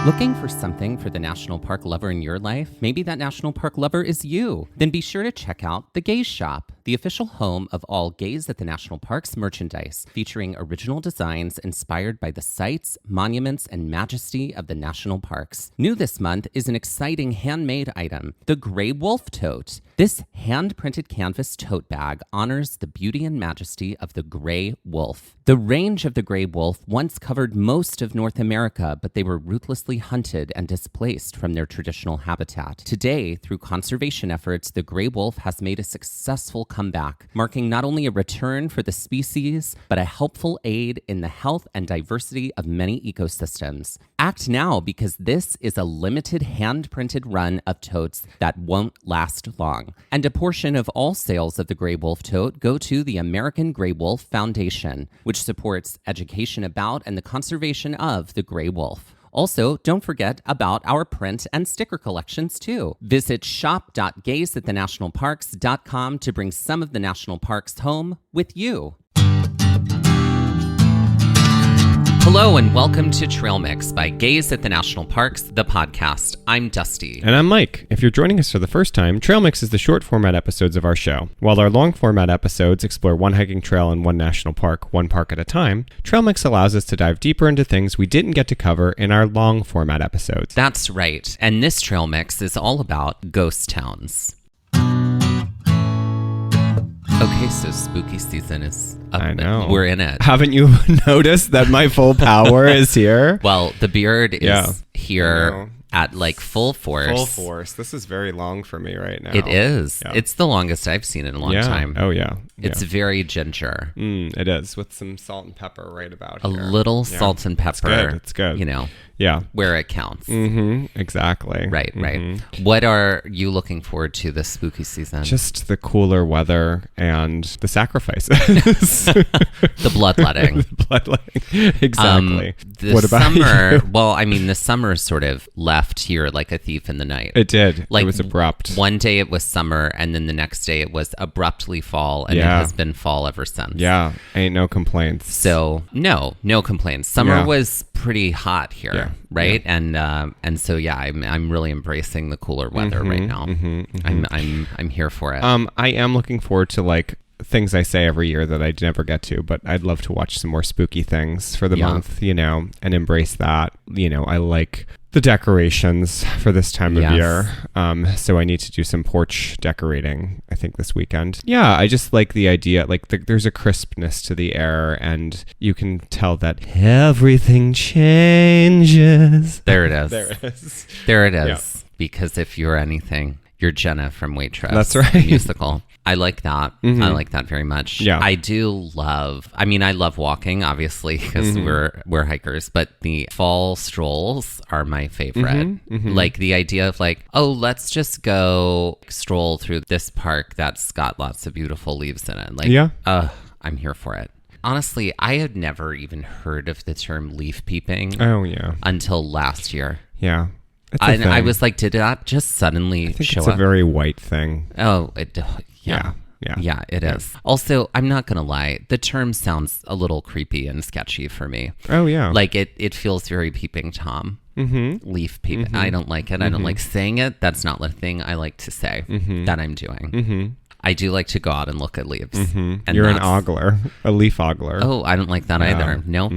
Looking for something for the national park lover in your life? Maybe that national park lover is you. Then be sure to check out the Gaze Shop, the official home of all Gaze at the National Parks merchandise, featuring original designs inspired by the sights, monuments, and majesty of the national parks. New this month is an exciting handmade item, the Gray Wolf Tote. This hand-printed canvas tote bag honors the beauty and majesty of the gray wolf. The range of the gray wolf once covered most of North America, but they were ruthlessly hunted and displaced from their traditional habitat. Today, through conservation efforts, the gray wolf has made a successful comeback, marking not only a return for the species, but a helpful aid in the health and diversity of many ecosystems. Act now, because this is a limited hand-printed run of totes that won't last long. And a portion of all sales of the Gray Wolf Tote go to the American Gray Wolf Foundation, which supports education about and the conservation of the gray wolf. Also, don't forget about our print and sticker collections, too. Visit shop.gazeatthenationalparks.com to bring some of the national parks home with you. Hello and welcome to Trail Mix by Gaze at the National Parks, the podcast. I'm Dusty. And I'm Mike. If you're joining us for the first time, Trail Mix is the short format episodes of our show. While our long format episodes explore one hiking trail in one national park, one park at a time, Trail Mix allows us to dive deeper into things we didn't get to cover in our long format episodes. That's right. And this Trail Mix is all about ghost towns. Okay, so spooky season is up. I know. We're in it. Haven't you noticed that my full power is here? Well, the beard is here at like full force. Full force. This is very long for me right now. It is. Yeah. It's the longest I've seen in a long time. Oh, yeah. It's very ginger. It is, with some salt and pepper right about here. A little salt and pepper. It's good. You know. Yeah. Where it counts. Exactly. Right. What are you looking forward to this spooky season? Just the cooler weather and the sacrifices. The bloodletting. The bloodletting. Exactly. What about summer? You? Well, I mean, the summer sort of left here like a thief in the night. It did. Like, it was abrupt. One day it was summer, and then the next day it was abruptly fall, and it has been fall ever since. Yeah. Ain't no complaints. So, no complaints. Summer was pretty hot here. Right. Yeah. And so I'm really embracing the cooler weather right now. I'm here for it. I am looking forward to like things I say every year that I never get to, but I'd love to watch some more spooky things for the month, and embrace that. I like the decorations for this time of year. So I need to do some porch decorating, I think, this weekend. Yeah, I just like the idea, like there's a crispness to the air, and you can tell that everything changes. There it is. There it is. Yeah. Because if you're anything, you're Jenna from Waitress. That's right. Musical. I like that. I like that very much. Yeah. I love walking, obviously, because we're hikers, but the fall strolls are my favorite. Like the idea of like, oh, let's just go stroll through this park that's got lots of beautiful leaves in it. Like, I'm here for it. Honestly, I had never even heard of the term leaf peeping. Oh, yeah. Until last year. Yeah. I was like, did that just suddenly show up? It's a very white thing. Oh, Yeah, it is. Also, I'm not going to lie. The term sounds a little creepy and sketchy for me. Oh, yeah. Like it feels very peeping Tom. Leaf peeping. I don't like it. I don't like saying it. That's not the thing I like to say that I'm doing. I do like to go out and look at leaves. And you're an ogler, a leaf ogler. Oh, I don't like that either. No,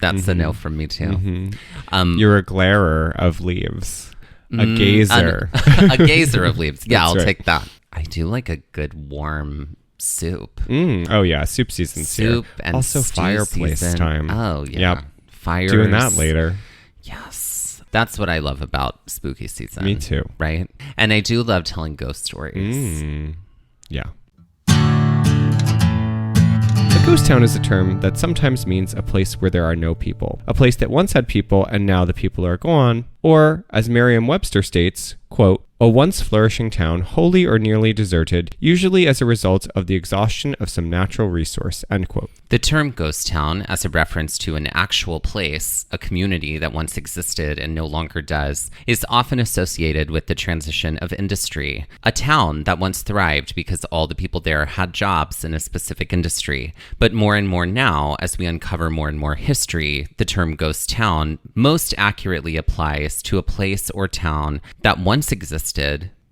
that's a no from me too. You're a glarer of leaves, a gazer. A gazer of leaves. Yeah, I'll right. take that. I do like a good warm soup. Oh, yeah. Soup season's soup here. And also fireplace season. time. Oh, yeah. Yep. Fires. Doing that later. Yes. That's what I love about spooky season. Me too. Right? And I do love telling ghost stories. Yeah. A ghost town is a term that sometimes means a place where there are no people. A place that once had people and now the people are gone, or, as Merriam-Webster states, quote, a once flourishing town wholly or nearly deserted, usually as a result of the exhaustion of some natural resource, end quote. The term ghost town, as a reference to an actual place, a community that once existed and no longer does, is often associated with the transition of industry. A town that once thrived because all the people there had jobs in a specific industry. But more and more now, as we uncover more and more history, the term ghost town most accurately applies to a place or town that once existed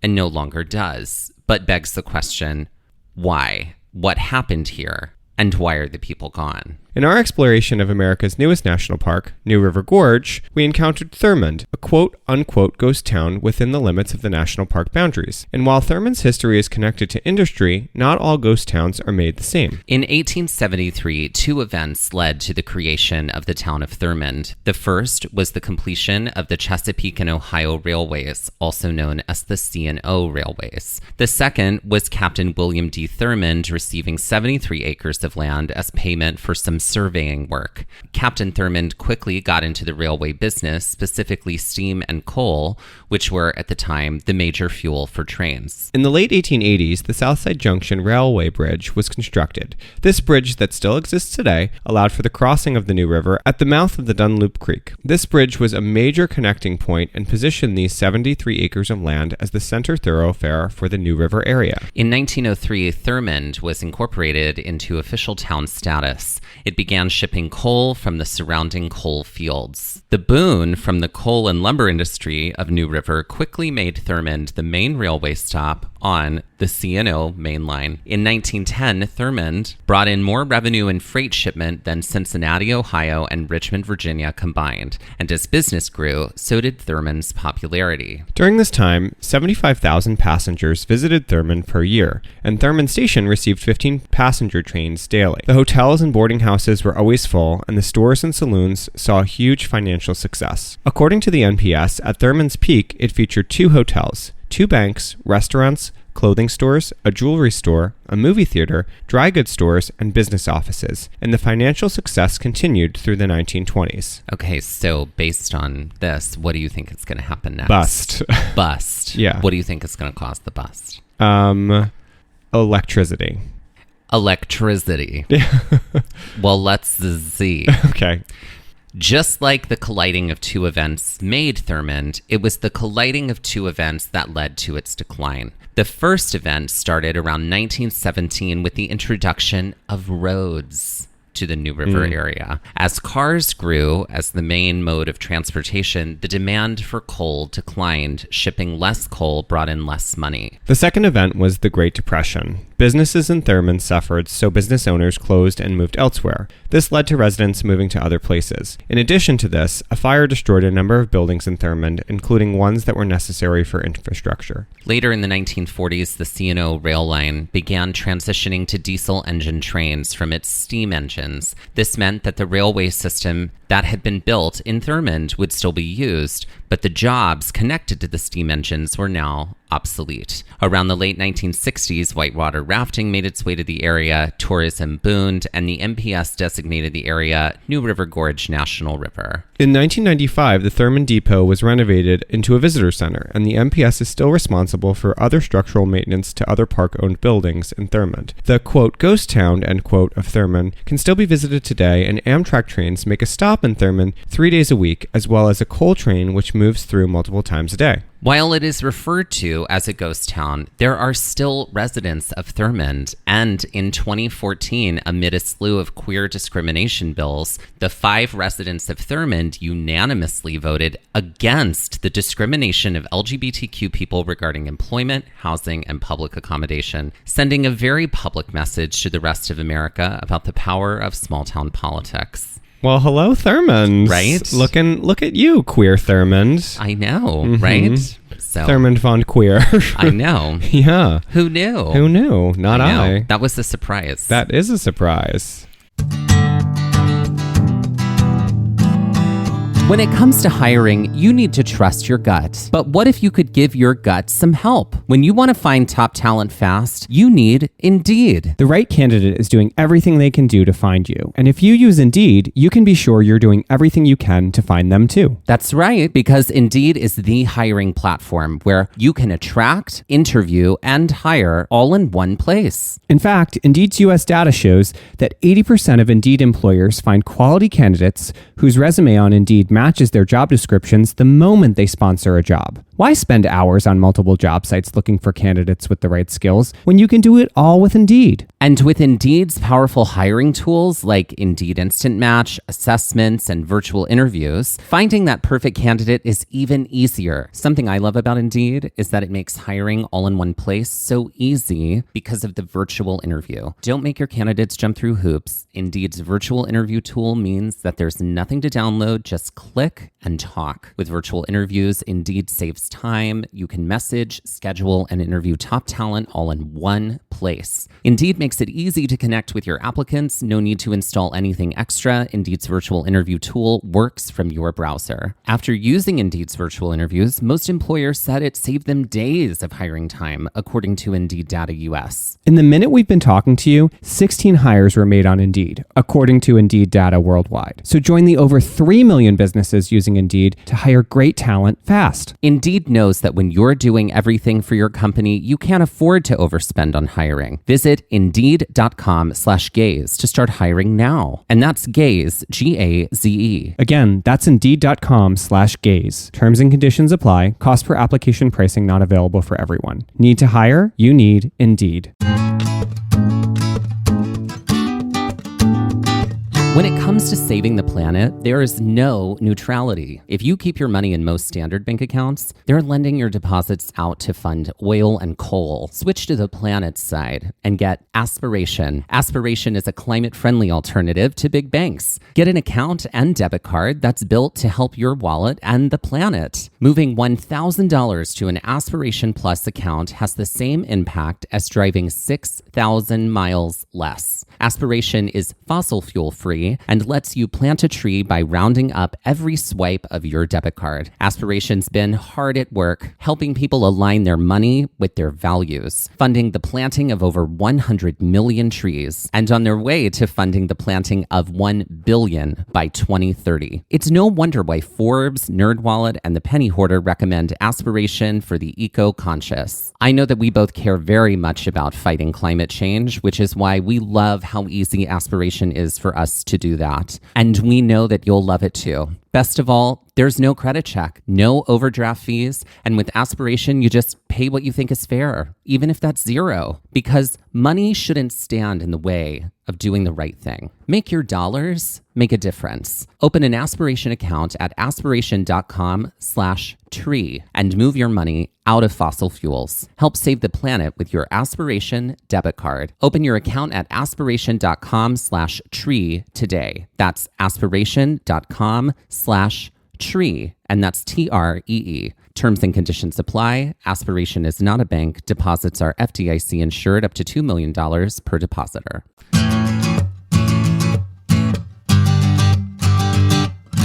and no longer does, but begs the question, why? What happened here? And why are the people gone? In our exploration of America's newest national park, New River Gorge, we encountered Thurmond, a quote-unquote ghost town within the limits of the national park boundaries. And while Thurmond's history is connected to industry, not all ghost towns are made the same. In 1873, two events led to the creation of the town of Thurmond. The first was the completion of the Chesapeake and Ohio Railways, also known as the C&O Railways. The second was Captain William D. Thurmond receiving 73 acres of land as payment for some surveying work. Captain Thurmond quickly got into the railway business, specifically steam and coal, which were at the time the major fuel for trains. In the late 1880s, the Southside Junction Railway Bridge was constructed. This bridge, that still exists today, allowed for the crossing of the New River at the mouth of the Dunloop Creek. This bridge was a major connecting point and positioned these 73 acres of land as the center thoroughfare for the New River area. In 1903, Thurmond was incorporated into official town status. It began shipping coal from the surrounding coal fields. The boom from the coal and lumber industry of New River quickly made Thurmond the main railway stop on the C&O main line. In 1910, Thurmond brought in more revenue in freight shipment than Cincinnati, Ohio, and Richmond, Virginia combined. And as business grew, so did Thurmond's popularity. During this time, 75,000 passengers visited Thurmond per year, and Thurmond Station received 15 passenger trains daily. The hotels and boarding houses were always full, and the stores and saloons saw huge financial success. According to the NPS, at Thurmond's peak, it featured 2 hotels, 2 banks, restaurants, clothing stores, a jewelry store, a movie theater, dry goods stores, and business offices. And the financial success continued through the 1920s. Okay, so based on this, what do you think is going to happen next? Bust. Bust. Yeah. What do you think is going to cause the bust? Electricity. Electricity. Well, let's see. Okay. Just like the colliding of two events made Thurmond, it was the colliding of two events that led to its decline. The first event started around 1917 with the introduction of roads to the New River area. As cars grew as the main mode of transportation, the demand for coal declined. Shipping less coal brought in less money. The second event was the Great Depression. Businesses in Thurmond suffered, so business owners closed and moved elsewhere. This led to residents moving to other places. In addition to this, a fire destroyed a number of buildings in Thurmond, including ones that were necessary for infrastructure. Later in the 1940s, the C&O rail line began transitioning to diesel engine trains from its steam engines. This meant that the railway system that had been built in Thurmond would still be used, but the jobs connected to the steam engines were now obsolete. Around the late 1960s, whitewater rafting made its way to the area, tourism boomed, and the NPS designated the area New River Gorge National River. In 1995, the Thurmond Depot was renovated into a visitor center, and the NPS is still responsible for other structural maintenance to other park-owned buildings in Thurmond. The, quote, ghost town, end quote, of Thurmond can still be visited today, and Amtrak trains make a stop in Thurmond 3 days a week, as well as a coal train which moves through multiple times a day. While it is referred to as a ghost town, there are still residents of Thurmond, and in 2014, amid a slew of queer discrimination bills, the 5 residents of Thurmond unanimously voted against the discrimination of LGBTQ people regarding employment, housing, and public accommodation, sending a very public message to the rest of America about the power of small-town politics. Well, hello, Thurmond. Right? Look at you, queer Thurmond. I know, right? So Thurmond Von Queer. I know. Yeah. Who knew? Who knew? Not I. That was a surprise. That is a surprise. When it comes to hiring, you need to trust your gut. But what if you could give your gut some help? When you want to find top talent fast, you need Indeed. The right candidate is doing everything they can do to find you. And if you use Indeed, you can be sure you're doing everything you can to find them too. That's right, because Indeed is the hiring platform where you can attract, interview, and hire all in one place. In fact, Indeed's US data shows that 80% of Indeed employers find quality candidates whose resume on Indeed matches their job descriptions the moment they sponsor a job. Why spend hours on multiple job sites looking for candidates with the right skills when you can do it all with Indeed? And with Indeed's powerful hiring tools like Indeed Instant Match, assessments, and virtual interviews, finding that perfect candidate is even easier. Something I love about Indeed is that it makes hiring all in one place so easy because of the virtual interview. Don't make your candidates jump through hoops. Indeed's virtual interview tool means that there's nothing to download, just click and talk. With virtual interviews, Indeed saves time. You can message, schedule, and interview top talent all in one place. Indeed makes it easy to connect with your applicants. No need to install anything extra. Indeed's virtual interview tool works from your browser. After using Indeed's virtual interviews, most employers said it saved them days of hiring time, according to Indeed Data US. In the minute we've been talking to you, 16 hires were made on Indeed, according to Indeed Data worldwide. So join the over 3 million businesses using Indeed to hire great talent fast. Indeed knows that when you're doing everything for your company, you can't afford to overspend on hiring. Visit Indeed.com/gaze to start hiring now. And that's Gaze, Gaze. Again, that's Indeed.com/gaze. Terms and conditions apply. Cost per application pricing not available for everyone. Need to hire? You need Indeed. When it comes to saving the planet, there is no neutrality. If you keep your money in most standard bank accounts, they're lending your deposits out to fund oil and coal. Switch to the planet's side and get Aspiration. Aspiration is a climate-friendly alternative to big banks. Get an account and debit card that's built to help your wallet and the planet. Moving $1,000 to an Aspiration Plus account has the same impact as driving 6,000 miles less. Aspiration is fossil fuel free and lets you plant a tree by rounding up every swipe of your debit card. Aspiration's been hard at work, helping people align their money with their values, funding the planting of over 100 million trees, and on their way to funding the planting of 1 billion by 2030. It's no wonder why Forbes, NerdWallet, and The Penny Hoarder recommend Aspiration for the eco-conscious. I know that we both care very much about fighting climate change, which is why we love how easy Aspiration is for us to do that. And we know that you'll love it too. Best of all, there's no credit check, no overdraft fees, and with Aspiration, you just pay what you think is fair, even if that's zero, because money shouldn't stand in the way of doing the right thing. Make your dollars make a difference. Open an Aspiration account at aspiration.com/tree and move your money out of fossil fuels. Help save the planet with your Aspiration debit card. Open your account at aspiration.com/tree today. That's aspiration.com/tree, and that's TREE. Terms and conditions apply. Aspiration is not a bank. Deposits are FDIC insured up to $2 million per depositor.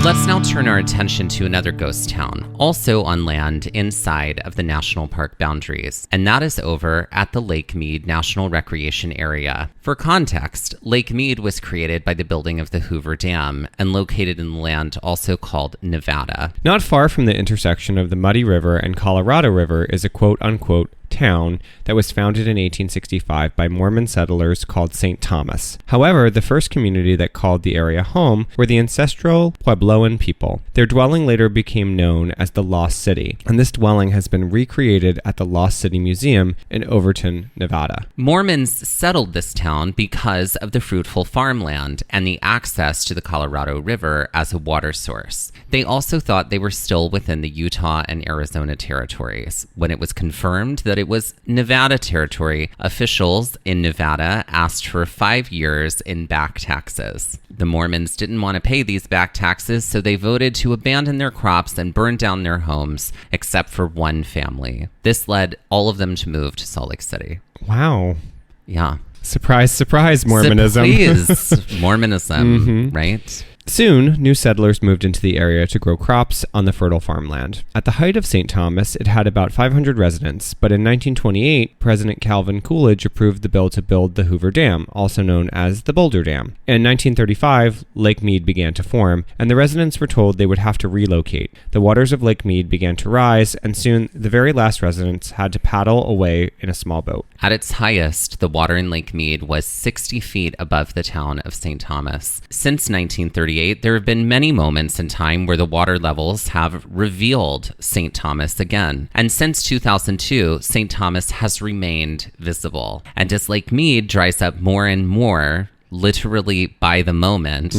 Let's now turn our attention to another ghost town, also on land inside of the national park boundaries, and that is over at the Lake Mead National Recreation Area. For context, Lake Mead was created by the building of the Hoover Dam and located in the land also called Nevada. Not far from the intersection of the Muddy River and Colorado River is a quote-unquote town that was founded in 1865 by Mormon settlers called St. Thomas. However, the first community that called the area home were the ancestral Puebloan people. Their dwelling later became known as the Lost City, and this dwelling has been recreated at the Lost City Museum in Overton, Nevada. Mormons settled this town because of the fruitful farmland and the access to the Colorado River as a water source. They also thought they were still within the Utah and Arizona territories. When it was confirmed that it was Nevada territory, officials in Nevada asked for 5 years in back taxes. The Mormons didn't want to pay these back taxes, so they voted to abandon their crops and burn down their homes, except for one family. This led all of them to move to Salt Lake City. Wow. Yeah. Surprise, surprise, Mormonism. Please, Mormonism, right? Soon, new settlers moved into the area to grow crops on the fertile farmland. At the height of St. Thomas, it had about 500 residents, but in 1928, President Calvin Coolidge approved the bill to build the Hoover Dam, also known as the Boulder Dam. In 1935, Lake Mead began to form, and the residents were told they would have to relocate. The waters of Lake Mead began to rise, and soon the very last residents had to paddle away in a small boat. At its highest, the water in Lake Mead was 60 feet above the town of St. Thomas. Since 1938, there have been many moments in time where the water levels have revealed St. Thomas again. And since 2002, St. Thomas has remained visible. And as Lake Mead dries up more and more, literally by the moment,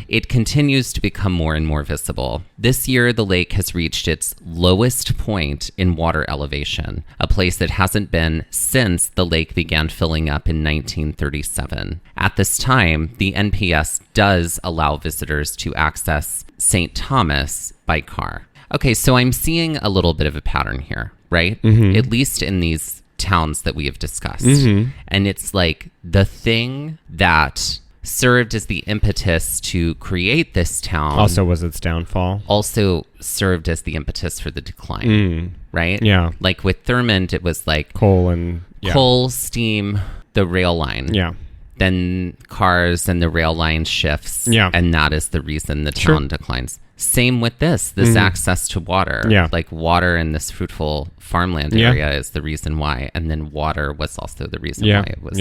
it continues to become more and more visible. This year, the lake has reached its lowest point in water elevation, a place that hasn't been since the lake began filling up in 1937. At this time, the NPS does allow visitors to access St. Thomas by car. Okay, so I'm seeing a little bit of a pattern here, right? At least in these towns that we have discussed. And it's like the thing that served as the impetus to create this town Also was its downfall. also served as the impetus for the decline, right? Yeah. Like with Thurmond, it was like Coal and... Yeah. coal, steam, the rail line. Yeah. Then cars and the rail line shifts. Yeah. And that is the reason the town declines. Same with this access to water. Yeah. Like water in this fruitful farmland area is the reason why. And then water was also the reason why it was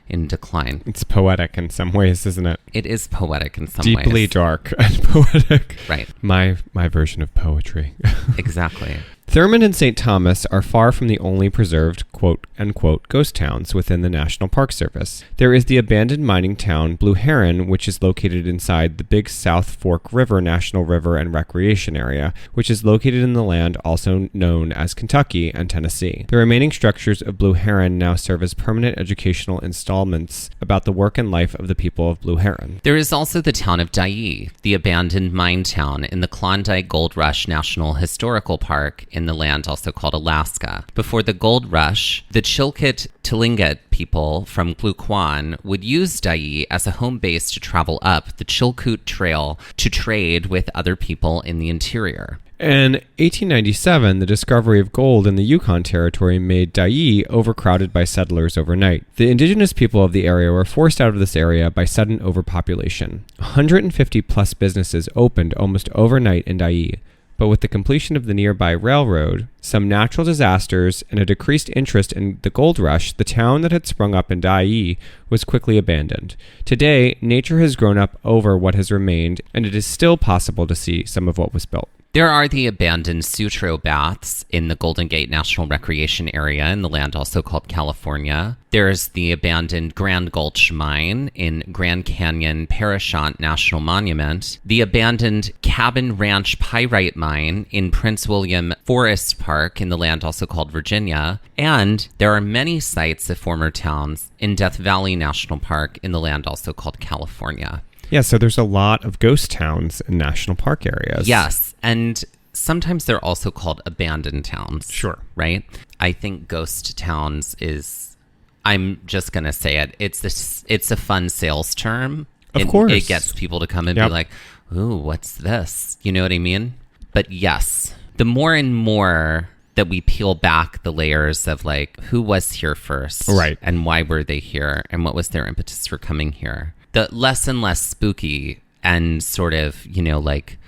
in decline. It's poetic in some ways, isn't it? It is poetic in some ways. Deeply dark and poetic. Right. My version of poetry. Exactly. Thurmond and St. Thomas are far from the only preserved quote-unquote ghost towns within the National Park Service. There is the abandoned mining town Blue Heron, which is located inside the Big South Fork River National River and Recreation Area, which is located in the land also known as Kentucky and Tennessee. The remaining structures of Blue Heron now serve as permanent educational installments about the work and life of the people of Blue Heron. There is also the town of Dyea, the abandoned mine town in the Klondike Gold Rush National Historical Park in the land also called Alaska. Before the gold rush, the Chilkat Tlingit people from Gluquan would use Dyea as a home base to travel up the Chilkoot Trail to trade with other people in the interior. In 1897, the discovery of gold in the Yukon Territory made Dyea overcrowded by settlers overnight. The indigenous people of the area were forced out of this area by sudden overpopulation. 150 plus businesses opened almost overnight in Dyea. But with the completion of the nearby railroad, some natural disasters, and a decreased interest in the gold rush, the town that had sprung up in Dyea was quickly abandoned. Today, nature has grown up over what has remained, and it is still possible to see some of what was built. There are the abandoned Sutro baths in the Golden Gate National Recreation Area in the land also called California. There's the abandoned Grand Gulch Mine in Grand Canyon Parashant National Monument, the abandoned Cabin Ranch Pyrite Mine in Prince William Forest Park in the land also called Virginia, and there are many sites of former towns in Death Valley National Park in the land also called California. Yeah, so there's a lot of ghost towns in national park areas. Yes, and sometimes they're also called abandoned towns. Sure. Right? I think ghost towns is, I'm just going to say it, it's a fun sales term. Of course. It gets people to come and be like, ooh, what's this? You know what I mean? But yes, the more and more that we peel back the layers of like, who was here first? Right. And why were they here? And what was their impetus for coming here? The less and less spooky and sort of, you know, like,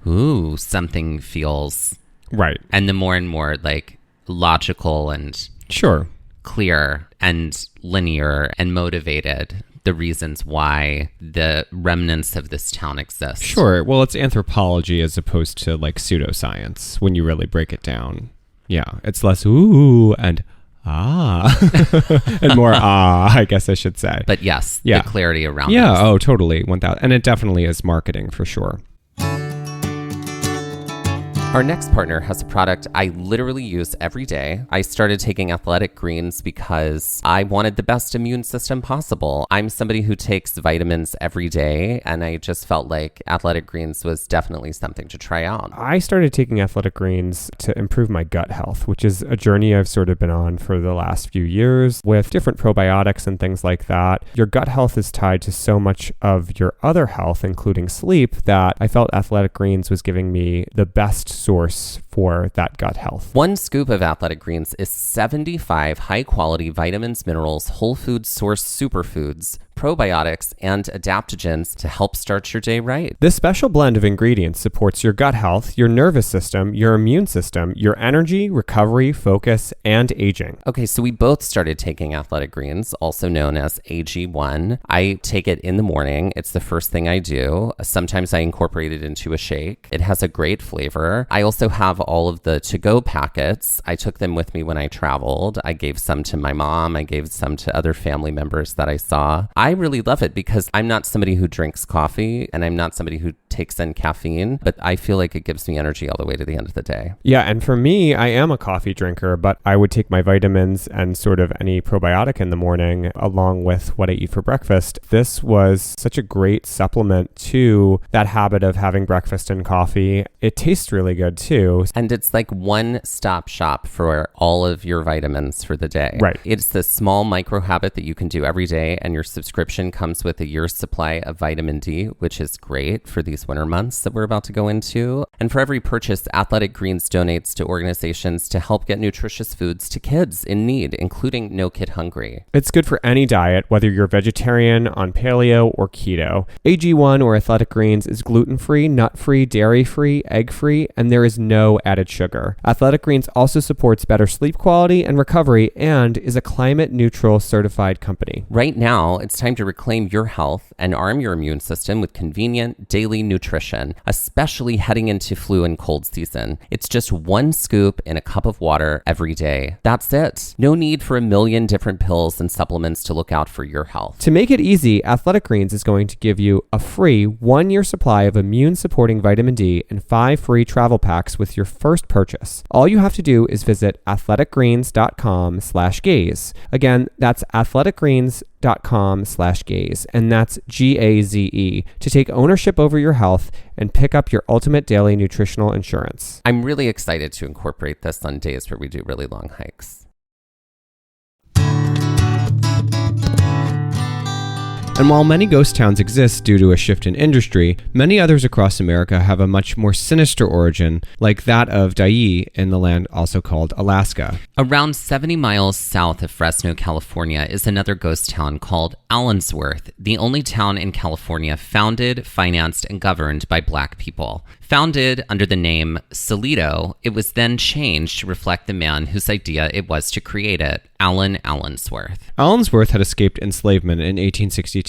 ooh, something feels right. And the more and more like logical and clear and linear and motivated the reasons why the remnants of this town exist. Sure. Well, it's anthropology as opposed to like pseudoscience when you really break it down. Yeah. It's less ooh and and more I guess I should say. But yes, the clarity around it. Yeah, oh, totally. 1,000. And it definitely is marketing for sure. Our next partner has a product I literally use every day. I started taking Athletic Greens because I wanted the best immune system possible. I'm somebody who takes vitamins every day, and I just felt like Athletic Greens was definitely something to try out. I started taking Athletic Greens to improve my gut health, which is a journey I've sort of been on for the last few years with different probiotics and things like that. Your gut health is tied to so much of your other health, including sleep, that I felt Athletic Greens was giving me the best source for that gut health. One scoop of Athletic Greens is 75 high-quality vitamins, minerals, whole food source superfoods, probiotics, and adaptogens to help start your day right. This special blend of ingredients supports your gut health, your nervous system, your immune system, your energy, recovery, focus, and aging. Okay, so we both started taking Athletic Greens, also known as AG1. I take it in the morning. It's the first thing I do. Sometimes I incorporate it into a shake. It has a great flavor. I also have all of the to-go packets. I took them with me when I traveled. I gave some to my mom. I gave some to other family members that I saw. I really love it because I'm not somebody who drinks coffee and I'm not somebody who takes in caffeine, but I feel like it gives me energy all the way to the end of the day. Yeah, and for me, I am a coffee drinker, but I would take my vitamins and sort of any probiotic in the morning along with what I eat for breakfast. This was such a great supplement to that habit of having breakfast and coffee. It tastes really good too. And it's like one-stop shop for all of your vitamins for the day. Right. It's the small micro habit that you can do every day, and your subscription comes with a year's supply of vitamin D, which is great for these winter months that we're about to go into. And for every purchase, Athletic Greens donates to organizations to help get nutritious foods to kids in need, including No Kid Hungry. It's good for any diet, whether you're vegetarian, on paleo, or keto. AG1 or Athletic Greens is gluten-free, nut-free, dairy-free, egg-free, and there is no added sugar. Athletic Greens also supports better sleep quality and recovery and is a climate-neutral certified company. Right now, it's time to reclaim your health and arm your immune system with convenient daily nutrition, especially heading into flu and cold season. It's just one scoop in a cup of water every day. That's it. No need for a million different pills and supplements to look out for your health. To make it easy, Athletic Greens is going to give you a free 1-year supply of immune-supporting vitamin D and 5 free travel packs with your first purchase. All you have to do is visit athleticgreens.com/gaze. Again, that's athleticgreens.com/gaze, and that's GAZE, to take ownership over your health and pick up your ultimate daily nutritional insurance. I'm really excited to incorporate this on days where we do really long hikes. And while many ghost towns exist due to a shift in industry, many others across America have a much more sinister origin, like that of Dyea in the land also called Alaska. Around 70 miles south of Fresno, California, is another ghost town called Allensworth, the only town in California founded, financed, and governed by Black people. Founded under the name Salito, it was then changed to reflect the man whose idea it was to create it, Allen Allensworth. Allensworth had escaped enslavement in 1862.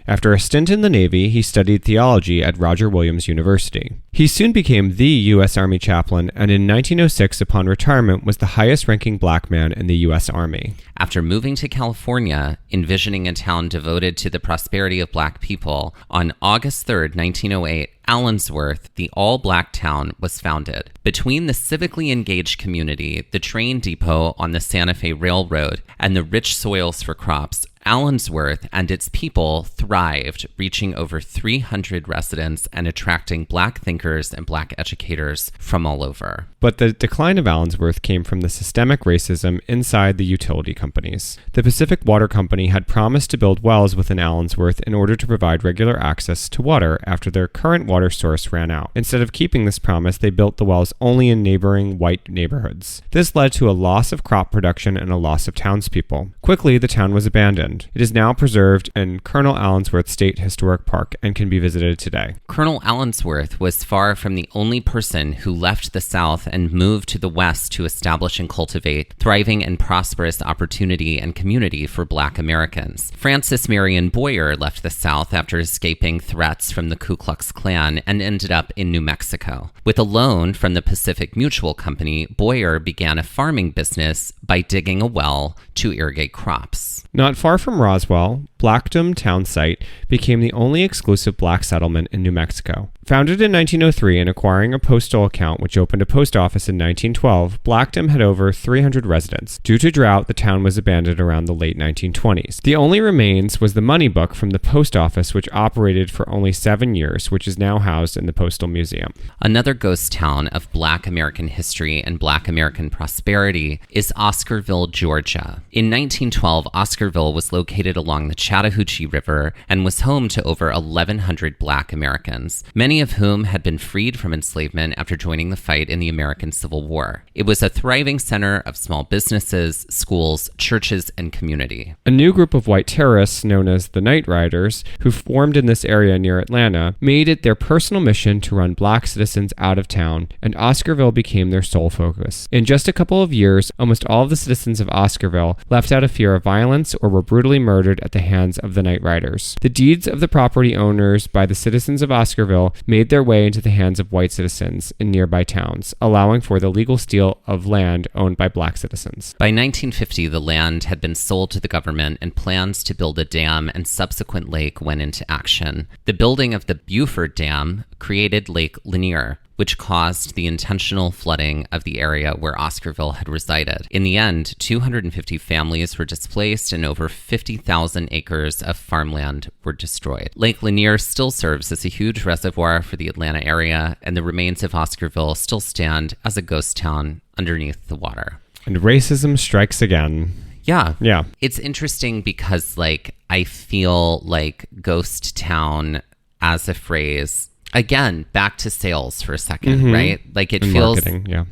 After a stint in the Navy, he studied theology at Roger Williams University. He soon became the U.S. Army chaplain, and in 1906, upon retirement, was the highest-ranking black man in the U.S. Army. After moving to California, envisioning a town devoted to the prosperity of Black people, on August 3, 1908, Allensworth, the all-black town, was founded. Between the civically engaged community, the train depot on the Santa Fe Railroad, and the rich soils for crops, Allensworth and its people thrived, reaching over 300 residents and attracting Black thinkers and Black educators from all over. But the decline of Allensworth came from the systemic racism inside the utility companies. The Pacific Water Company had promised to build wells within Allensworth in order to provide regular access to water after their current water source ran out. Instead of keeping this promise, they built the wells only in neighboring white neighborhoods. This led to a loss of crop production and a loss of townspeople. Quickly, the town was abandoned. It is now preserved in Colonel Allensworth State Historic Park and can be visited today. Colonel Allensworth was far from the only person who left the South and moved to the West to establish and cultivate thriving and prosperous opportunity and community for Black Americans. Frances Marion Boyer left the South after escaping threats from the Ku Klux Klan and ended up in New Mexico. With a loan from the Pacific Mutual Company, Boyer began a farming business by digging a well to irrigate crops. Not far from Roswell, Blackdom town site became the only exclusive black settlement in New Mexico. Founded in 1903 and acquiring a postal account which opened a post office in 1912, Blackdom had over 300 residents. Due to drought, the town was abandoned around the late 1920s. The only remains was the money book from the post office, which operated for only 7 years, which is now housed in the Postal Museum. Another ghost town of Black American history and Black American prosperity is Oscarville, Georgia. In 1912, Oscarville was located along the Chattahoochee River and was home to over 1,100 Black Americans, many of whom had been freed from enslavement after joining the fight in the American Civil War. It was a thriving center of small businesses, schools, churches, and community. A new group of white terrorists known as the Night Riders, who formed in this area near Atlanta, made it their personal mission to run black citizens out of town, and Oscarville became their sole focus. In just a couple of years, almost all of the citizens of Oscarville left out of fear of violence or were brutally murdered at the hands of the Night Riders. The deeds of the property owners by the citizens of Oscarville made their way into the hands of white citizens in nearby towns, allowing for the legal steal of land owned by black citizens. By 1950, the land had been sold to the government and plans to build a dam and subsequent lake went into action. The building of the Buford Dam created Lake Lanier, which caused the intentional flooding of the area where Oscarville had resided. In the end, 250 families were displaced and over 50,000 acres of farmland were destroyed. Lake Lanier still serves as a huge reservoir for the Atlanta area, and the remains of Oscarville still stand as a ghost town underneath the water. And racism strikes again. Yeah. Yeah. It's interesting because, I feel like ghost town as a phrase, again, back to sales for a second, right? It feels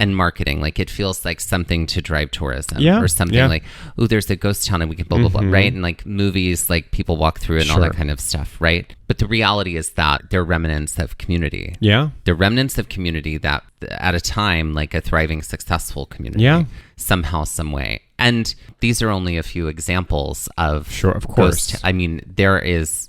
marketing. It feels like something to drive tourism or something like, oh, there's a ghost town and we can blah, blah, blah, right? And movies, people walk through it and all that kind of stuff, right? But the reality is that they're remnants of community. Yeah. They're remnants of community that at a time, a thriving, successful community, somehow, some way. And these are only a few examples of course. There is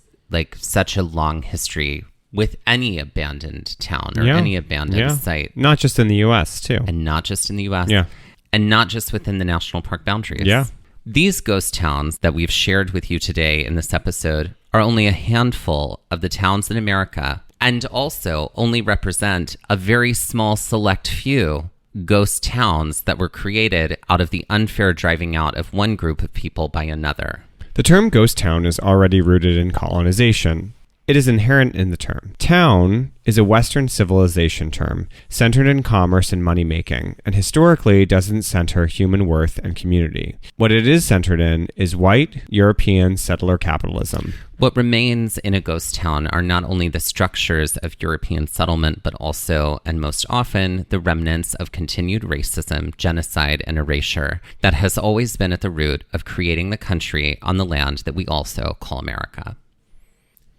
such a long history with any abandoned town or any abandoned site. Not just in the U.S., too. And not just in the U.S. Yeah. And not just within the national park boundaries. Yeah. These ghost towns that we've shared with you today in this episode are only a handful of the towns in America, and also only represent a very small select few ghost towns that were created out of the unfair driving out of one group of people by another. The term ghost town is already rooted in colonization. It is inherent in the term. Town is a Western civilization term centered in commerce and money-making, and historically doesn't center human worth and community. What it is centered in is white, European settler capitalism. What remains in a ghost town are not only the structures of European settlement, but also, and most often, the remnants of continued racism, genocide, and erasure that has always been at the root of creating the country on the land that we also call America.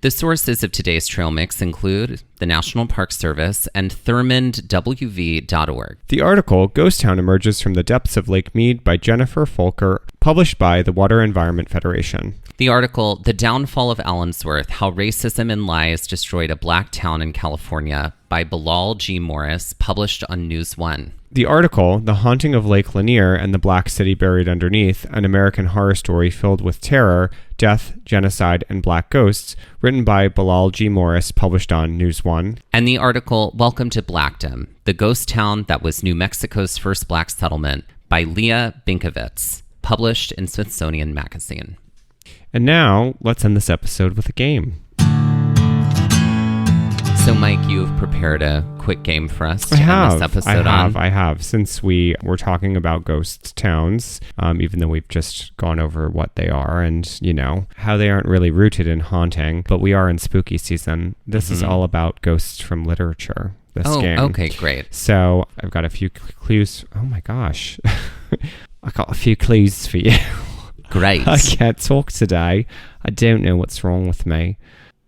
The sources of today's trail mix include the National Park Service and ThurmondWV.org. The article, Ghost Town Emerges from the Depths of Lake Mead by Jennifer Folker, published by the Water Environment Federation. The article, The Downfall of Allensworth, How Racism and Lies Destroyed a Black Town in California by Ballard G. Morris, published on News One. The article, The Haunting of Lake Lanier and the Black City Buried Underneath, an American horror story filled with terror, death, genocide, and black ghosts, written by Ballard G. Morris, published on News One. And the article, Welcome to Blackdom, the ghost town that was New Mexico's first black settlement, by Leah Binkovitz, published in Smithsonian Magazine. And now, let's end this episode with a game. So, Mike, you've prepared a quick game for us to end this episode on. I have. Since we were talking about ghost towns, even though we've just gone over what they are and, how they aren't really rooted in haunting, but we are in spooky season. This is all about ghosts from literature, this game. Oh, okay, great. So, I've got a few clues. Oh, my gosh. I got a few clues for you. Great. I can't talk today. I don't know what's wrong with me.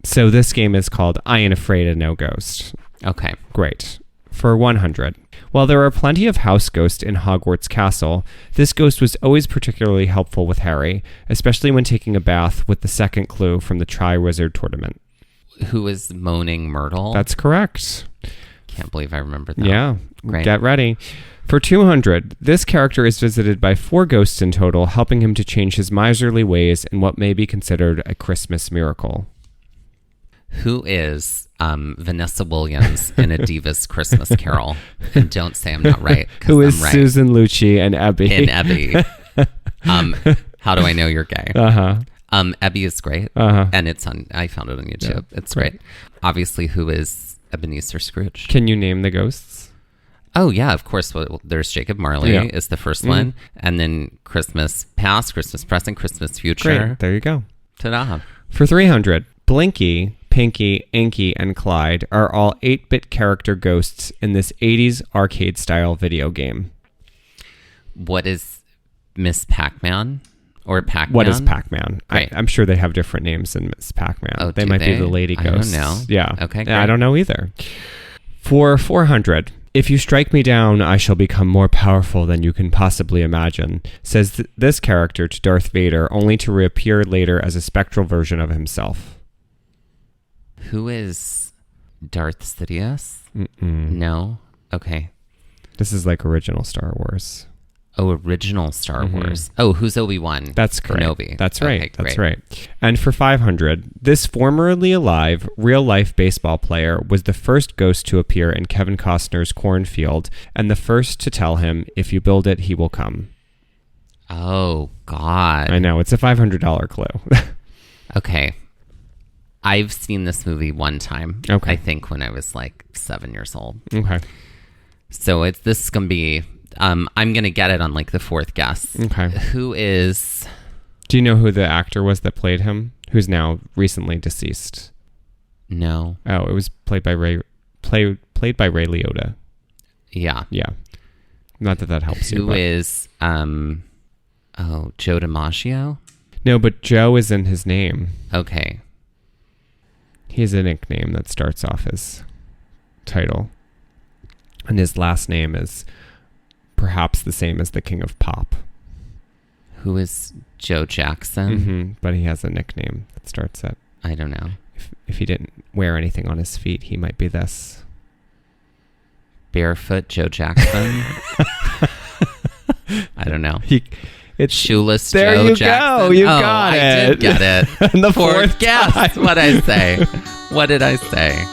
So this game is called I Ain't Afraid of No Ghost. Okay. Great. For 100. While there are plenty of house ghosts in Hogwarts Castle, this ghost was always particularly helpful with Harry, especially when taking a bath with the second clue from the Tri-Wizard Tournament. Who is Moaning Myrtle? That's correct. Can't believe I remembered that. Yeah. Great. Get ready. For 200, this character is visited by 4 ghosts in total, helping him to change his miserly ways in what may be considered a Christmas miracle. Who is Vanessa Williams in A Diva's Christmas Carol? And don't say I'm not right. Who is I'm right. Susan Lucci and Ebby? In Ebby. How do I know you're gay? Ebby is great. And it's on, I found it on YouTube. Yeah, it's great. Obviously, who is Ebenezer Scrooge? Can you name the ghosts? Oh, yeah, of course. Well, there's Jacob Marley is the first one. And then Christmas Past, Christmas Present, Christmas Future. Great. There you go. Ta-da. For 300, Blinky, Pinky, Inky, and Clyde are all 8-bit character ghosts in this 80s arcade-style video game. What is Miss Pac-Man? Or Pac-Man? What is Pac-Man? Right. I'm sure they have different names than Miss Pac-Man. Oh, they might be the lady ghosts. I don't know. Yeah. Okay, great. I don't know either. For 400, if you strike me down, I shall become more powerful than you can possibly imagine, says this character to Darth Vader, only to reappear later as a spectral version of himself. Who is Darth Sidious? No? Okay. This is like original Star Wars. Oh, original Star Wars. Oh, who's Obi-Wan? That's correct. Kenobi. That's right. Okay, that's right. And for 500, this formerly alive, real-life baseball player was the first ghost to appear in Kevin Costner's Cornfield and the first to tell him, if you build it, he will come. Oh, God. I know. It's a $500 clue. Okay. I've seen this movie one time. Okay. I think when I was like 7 years old. Okay. So this is going to be... I'm going to get it on like the 4th guess. Okay. Who is... Do you know who the actor was that played him? Who's now recently deceased? No. Oh, it was played by Ray Liotta. Yeah. Yeah. Not that helps you. Who is... Joe DiMaggio? No, but Joe is in his name. Okay. He has a nickname that starts off his title. And his last name is... perhaps the same as the King of Pop. Who is Joe Jackson? Mm-hmm, but he has a nickname that starts at... I don't know. If he didn't wear anything on his feet, he might be this. Barefoot Joe Jackson? I don't know. It's Shoeless there Joe you Jackson? Go. You got it. I did get it. And the 4th guess. time. What'd I say? What did I say?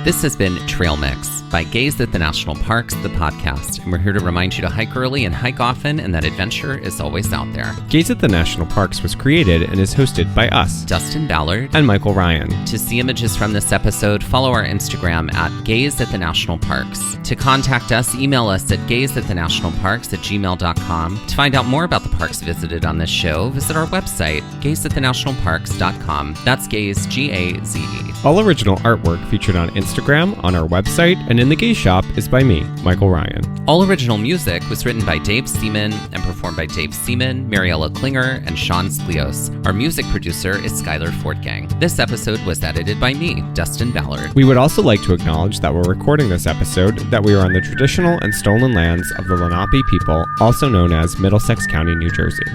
This has been Trail Mix by Gaze at the National Parks, the podcast. And we're here to remind you to hike early and hike often, and that adventure is always out there. Gaze at the National Parks was created and is hosted by us, Dustin Ballard and Michael Ryan. To see images from this episode, follow our Instagram at Gaze at the National Parks. To contact us, email us at gazeatthenationalparks@gmail.com. To find out more about the parks visited on this show, visit our website, gazeatthenationalparks.com. That's Gaze, G-A-Z-E. All original artwork featured on Instagram, on our website, and in the Gaze Shop is by me, Michael Ryan. All original music was written by Dave Seaman and performed by Dave Seaman, Mariella Klinger, and Sean Sklios. Our music producer is Skyler Fortgang. This episode was edited by me, Dustin Ballard. We would also like to acknowledge that we're recording this episode, that we are on the traditional and stolen lands of the Lenape people, also known as Middlesex County, New Jersey.